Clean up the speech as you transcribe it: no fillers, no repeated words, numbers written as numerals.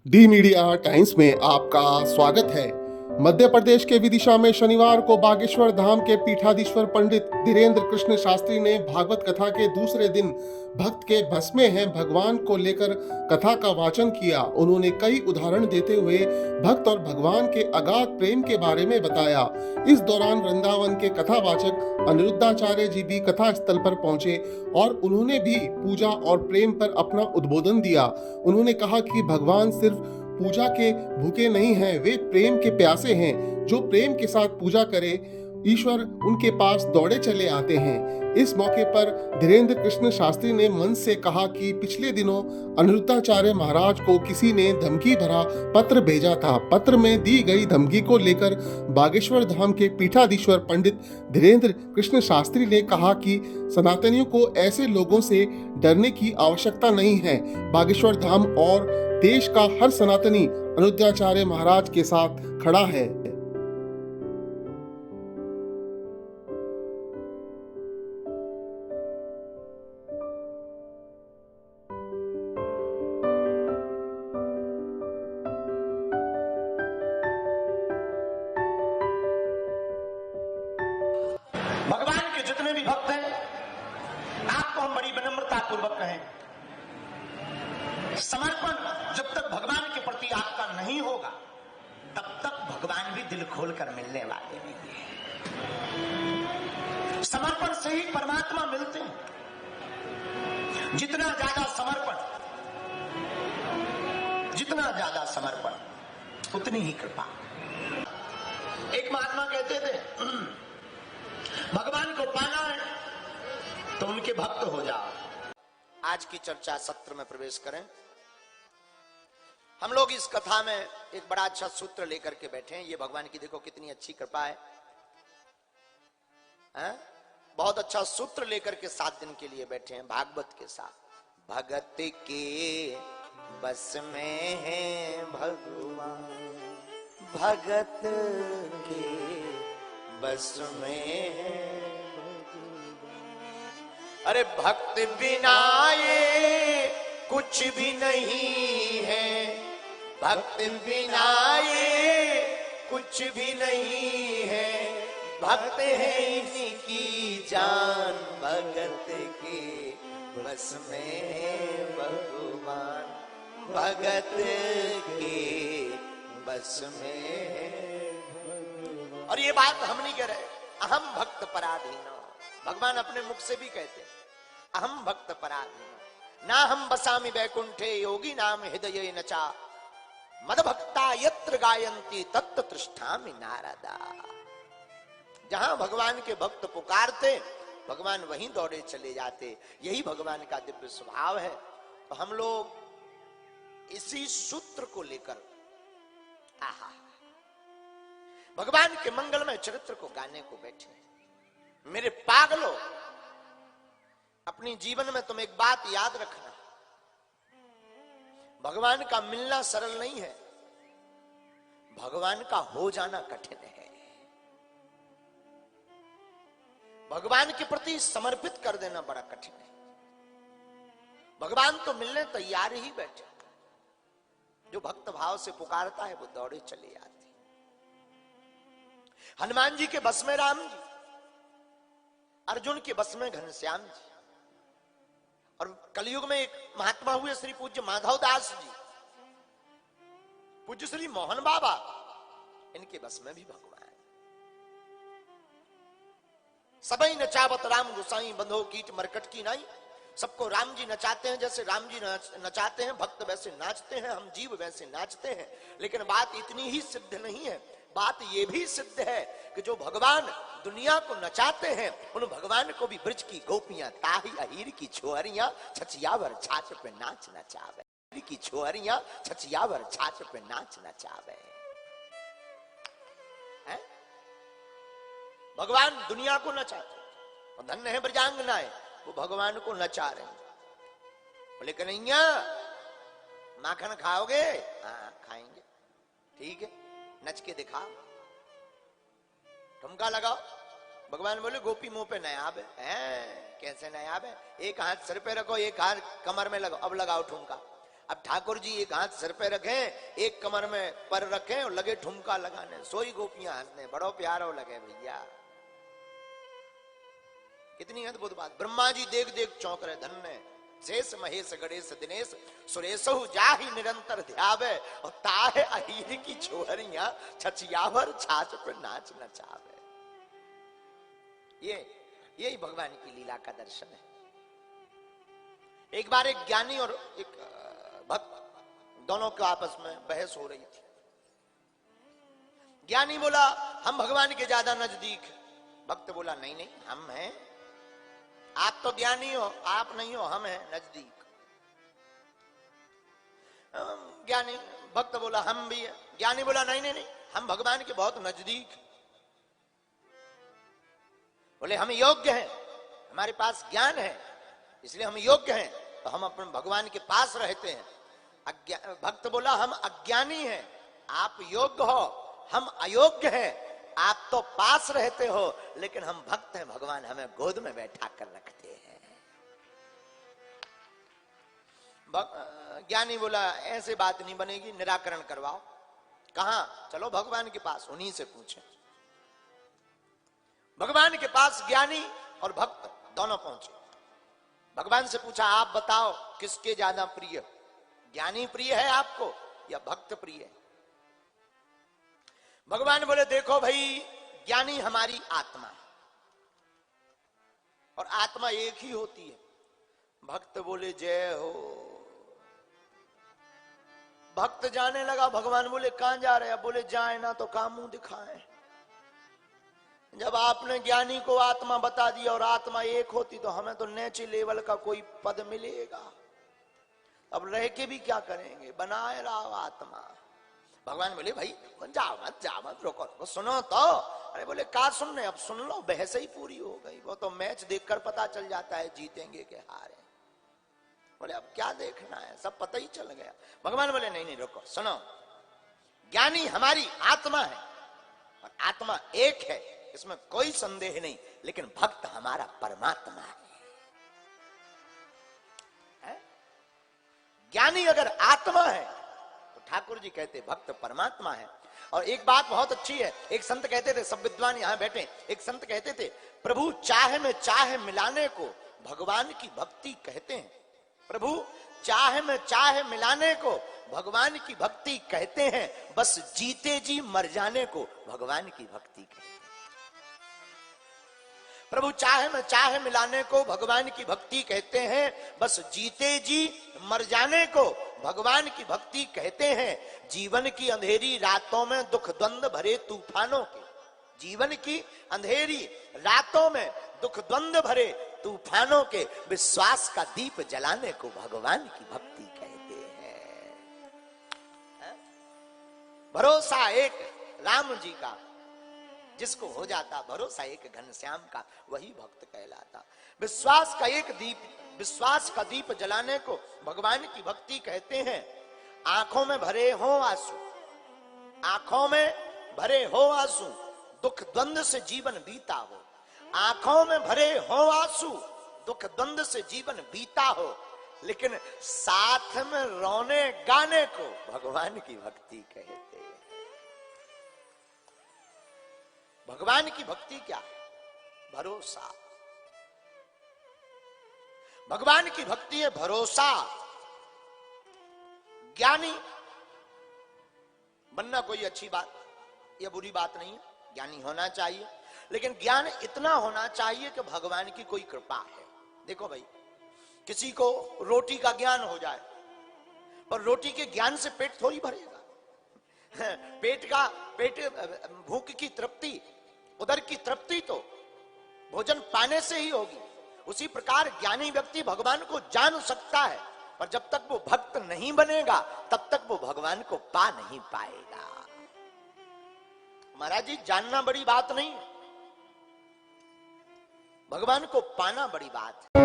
D media times में आपका स्वागत है। मध्य प्रदेश के विदिशा में शनिवार को बागेश्वर धाम के पीठाधीश्वर पंडित धीरेन्द्र कृष्ण शास्त्री ने भागवत कथा के दूसरे दिन भक्त के बस में हैं भगवान को लेकर कथा का वाचन किया। उन्होंने कई उदाहरण देते हुए भक्त और भगवान के अगाध प्रेम के बारे में बताया। इस दौरान वृंदावन के कथावाचक अनिरुद्धाचार्य जी भी कथा स्थल पर पहुंचे और उन्होंने भी पूजा और प्रेम पर अपना उद्बोधन दिया। उन्होंने कहा कि भगवान सिर्फ पूजा के भूखे नहीं हैं, वे प्रेम के प्यासे हैं। जो प्रेम के साथ पूजा करे, ईश्वर उनके पास दौड़े चले आते हैं। इस मौके पर धीरेन्द्र कृष्ण शास्त्री ने मंच से कहा कि पिछले दिनों अनिरुद्धाचार्य महाराज को किसी ने धमकी भरा पत्र भेजा था। पत्र में दी गई धमकी को लेकर बागेश्वर धाम के पीठाधीश्वर पंडित धीरेन्द्र कृष्ण शास्त्री ने कहा कि सनातनियों को ऐसे लोगों से डरने की आवश्यकता नहीं है। बागेश्वर धाम और देश का हर सनातनी अनिरुद्धाचार्य महाराज के साथ खड़ा है। भगवान के जितने भी भक्त हैं, आपको हम बड़ी विनम्रता पूर्वक कहें, समर्पण जब तक भगवान के प्रति आपका नहीं होगा तब तक भगवान भी दिल खोलकर मिलने वाले नहीं है। समर्पण से ही परमात्मा मिलते हैं। जितना ज्यादा समर्पण उतनी ही कृपा। एक महात्मा कहते थे, भगवान को पाना है तो उनके भक्त हो जाओ। आज की चर्चा सत्र में प्रवेश करें। हम लोग इस कथा में एक बड़ा अच्छा सूत्र लेकर के बैठे हैं। ये भगवान की देखो कितनी अच्छी कृपा है, बहुत अच्छा सूत्र लेकर के 7 दिन के लिए बैठे हैं भागवत के साथ। भगत के बस में है भगवान, भगत के बस में है। अरे भक्त बिना ये कुछ भी नहीं है, भक्त बिना ये कुछ भी नहीं है। भक्त है इनकी जान, भगत के बस में है भगवान, भगत के बस में है। और ये बात हम नहीं कह रहे, अहम भक्त पराधीन। भगवान अपने मुख से भी कहते हैं, अहम भक्त पराधीन ना हम बसामि वैकुंठे योगी नाम हृदय नचा मद भक्ता यत्र गायंती तत्त तृष्ठामि नारदा। जहां भगवान के भक्त पुकारते भगवान वहीं दौड़े चले जाते। यही भगवान का दिव्य स्वभाव है। तो हम लोग इसी सूत्र को लेकर भगवान के मंगलमय चरित्र को गाने को बैठे। मेरे पागलों, अपनी जीवन में तुम एक बात याद रखना, भगवान का मिलना सरल नहीं है, भगवान का हो जाना कठिन है। भगवान के प्रति समर्पित कर देना बड़ा कठिन है। भगवान तो मिलने तैयार ही बैठे। जो भक्त भाव से पुकारता है वो दौड़े चले आते। हनुमान जी के बस में राम जी, अर्जुन के बस में घनश्याम जी, और कलयुग में एक महात्मा हुए श्री पूज्य माधव दास जी, पूज्य श्री मोहन बाबा, इनके बस में भी भगवान। सबई नचावत राम गुसाई बंधो कीट मरकट की नाई। सबको राम जी नचाते हैं, जैसे राम जी नचाते हैं, भक्त वैसे नाचते हैं, हम जीव वैसे नाचते हैं। लेकिन बात इतनी ही सिद्ध नहीं है, बात यह भी सिद्ध है कि जो भगवान दुनिया को नचाते हैं, उन भगवान को भी ब्रज की गोपियां ताही अहीर की छोहरियां छछियावर छाछ पे नाच नचावे, की छोहरियां छछियावर छाछ पे नाच नचावे। भगवान दुनिया को नचाते, और धन्य है ब्रजांगनाएं, वो भगवान को नचा रहे हैं। बोले कन्हैया माखन खाओगे? हाँ खाएंगे। ठीक है, नच के दिखाओ, ठुमका लगाओ। भगवान बोले गोपी मुंह पे नयाब है। कैसे नयाब है? एक हाथ सिर पे रखो, एक हाथ कमर में लगाओ, अब लगाओ ठुमका। अब ठाकुर जी एक हाथ सिर पे रखें, एक कमर में पर रखें और लगे ठुमका लगाने, सोई गोपियां हंसने, बड़ो प्यारो लगे भैया। कितनी अद्भुत बात। ब्रह्मा जी देख देख चौंक रहे, धन्य शेष महेश गणेश दिनेश सुरेशहु जाहि निरंतर ध्यावे, और ताहे अहीर की छोहरियां छछियावर छाछ पर नाच नचावे। यही भगवान की लीला का दर्शन है। एक बार एक ज्ञानी और एक भक्त दोनों के आपस में बहस हो रही थी। ज्ञानी बोला हम भगवान के ज्यादा नजदीक। भक्त बोला नहीं नहीं, हम हैं, आप तो ज्ञानी हो, आप नहीं हो, हम हैं नजदीक। ज्ञानी भक्त बोला हम भी है। ज्ञानी बोला नहीं नहीं नहीं, हम भगवान के बहुत नजदीक। बोले हम योग्य हैं, हमारे पास ज्ञान है, इसलिए हम योग्य हैं, तो हम अपने भगवान के पास रहते हैं। भक्त बोला हम अज्ञानी हैं, आप योग्य हो, हम अयोग्य हैं, आप तो पास रहते हो, लेकिन हम भक्त हैं, भगवान हमें गोद में बैठा कर रखते हैं। ज्ञानी बोला ऐसे बात नहीं बनेगी, निराकरण करवाओ। कहां? चलो भगवान के पास, उन्हीं से पूछें। भगवान के पास ज्ञानी और भक्त दोनों पहुंचे। भगवान से पूछा आप बताओ किसके ज्यादा प्रिय, ज्ञानी प्रिय है आपको या भक्त प्रिय है? भगवान बोले देखो भाई, ज्ञानी हमारी आत्मा है और आत्मा एक ही होती है। भक्त बोले जय हो। भक्त जाने लगा। भगवान बोले कहां जा रहे हैं? बोले जाए ना तो काम मुंह दिखाएं। जब आपने ज्ञानी को आत्मा बता दिया और आत्मा एक होती तो हमें तो नीचे लेवल का कोई पद मिलेगा, अब रह के भी क्या करेंगे, बनाए रहो आत्मा। भगवान बोले भाई जाओ मत रुको रुको, सुनो तो। अरे बोले का सुनने, अब सुन लो, बहस ही पूरी हो गई। वो तो मैच देखकर पता चल जाता है जीतेंगे के हारे। बोले अब क्या देखना है, सब पता ही चल गया। भगवान बोले नहीं नहीं रुको, सुनो, ज्ञानी हमारी आत्मा है और आत्मा एक है, इसमें कोई संदेह नहीं, लेकिन भक्त हमारा परमात्मा है। ज्ञानी अगर आत्मा है तो ठाकुर जी कहते भक्त परमात्मा है। और एक बात बहुत अच्छी है, एक संत कहते थे, सब विद्वान यहां बैठे, एक संत कहते थे प्रभु चाह में चाह मिलाने को भगवान की भक्ति कहते हैं। प्रभु चाह में चाह मिलाने को भगवान की भक्ति कहते हैं, बस जीते जी मर जाने को भगवान की भक्ति कहते हैं। प्रभु चाह में चाह मिलाने को भगवान की भक्ति कहते हैं, बस जीते जी मर जाने को भगवान की भक्ति कहते हैं। जीवन की अंधेरी रातों में दुख द्वंद भरे तूफानों के, जीवन की अंधेरी रातों में दुख द्वंद भरे तूफानों के विश्वास का दीप जलाने को भगवान की भक्ति कहते हैं। भरोसा एक राम जी का, जिसको हो जाता भरोसा एक घनश्याम का, वही भक्त कहलाता। विश्वास का दीप जलाने को भगवान की भक्ति कहते हैं। आंखों में भरे हो आंसू, आंखों में भरे हो आंसू, दुख द्वंद से जीवन बीता हो। आंखों में भरे हो आंसू, दुख द्वंद से जीवन बीता हो, लेकिन साथ में रोने गाने को भगवान की भक्ति कहते हैं। भगवान की भक्ति क्या है? भरोसा। भगवान की भक्ति है भरोसा। ज्ञानी बनना कोई अच्छी बात या बुरी बात नहीं है, ज्ञानी होना चाहिए, लेकिन ज्ञान इतना होना चाहिए कि भगवान की कोई कृपा है। देखो भाई, किसी को रोटी का ज्ञान हो जाए, पर रोटी के ज्ञान से पेट थोड़ी भरेगा। पेट भूख की तृप्ति, उदर की तृप्ति तो भोजन पाने से ही होगी। उसी प्रकार ज्ञानी व्यक्ति भगवान को जान सकता है, पर जब तक वो भक्त नहीं बनेगा तब तक वो भगवान को पा नहीं पाएगा। महाराज जी, जानना बड़ी बात नहीं, भगवान को पाना बड़ी बात है।